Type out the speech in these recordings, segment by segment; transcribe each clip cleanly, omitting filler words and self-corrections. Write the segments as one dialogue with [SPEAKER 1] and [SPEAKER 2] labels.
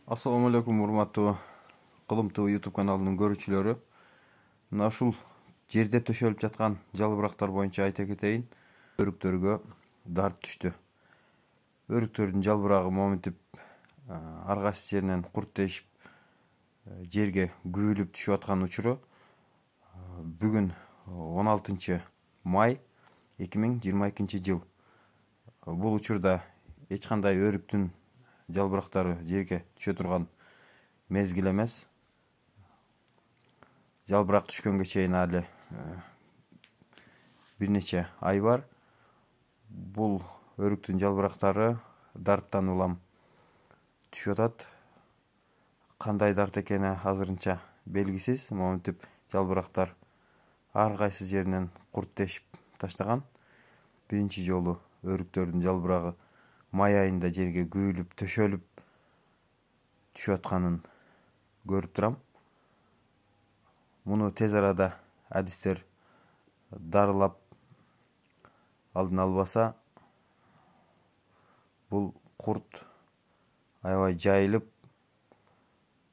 [SPEAKER 1] Assalamu alaikum урматтуу кылымтуу YouTube каналынын көрүүчүлөрү. Мына ушул жерде төшөлүп жаткан жалбырактар боюнча айта кетейин. Өрүктөргө дарт түштү. Өрүктөрдүн жалбырагы моментип ар кайсы жеринен курт тешип жерге күйүлүп түшүп аткан учуру бүгүн 16 май 2022 жыл. Бул учурда эч кандай өрүктүн жалбырактары жерге түшө турган мезгил эмес. Жалбырак түшкөнгө чейин али бир нече ай бар. Бул өрүктүн жалбырактары дарттан улам түшүп атат. Кандай дарт экени азырынча белгисиз. Моментип жалбырактар ар кайсы жеринен курт тешип таштаган. Биринчи жолу өрүктөрдүн жалбырагы май айында жерге күйүлүп төшөлүп түшүп атканын көрүп турам. Муну тез арада адистер дарылап алдын албаса, бул курт аябай жайылып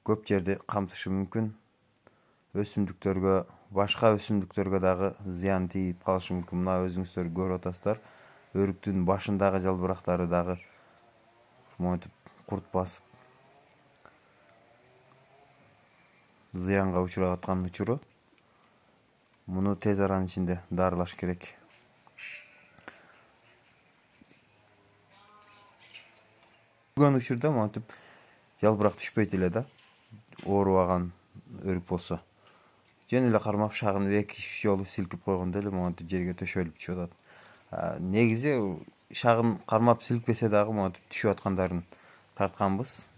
[SPEAKER 1] көп жерди камтышы мүмкүн. Өсүмдүктөргө, башка өсүмдүктөргө дагы зыян тийип калышы мүмкүн. Мына өзүңүздөр көрүп атасыздар. Өрүктүн башындагы жалбырактары дагы монтип курт басып зыянга учурап аткан учуру. Муну тез аранын ичинде дарылаш керек. Бүгүн учурда монтип жалбырак түшпөйт эле да. Оорубаган өрүк болсо жөн эле кармап шагын 2-3 жолу силкип койгондо эле монтип жерге төшөлүп түшүп атат. Негизи шагын кармап силкпесе дагы монтип түшүп аткандарын тартканбыз.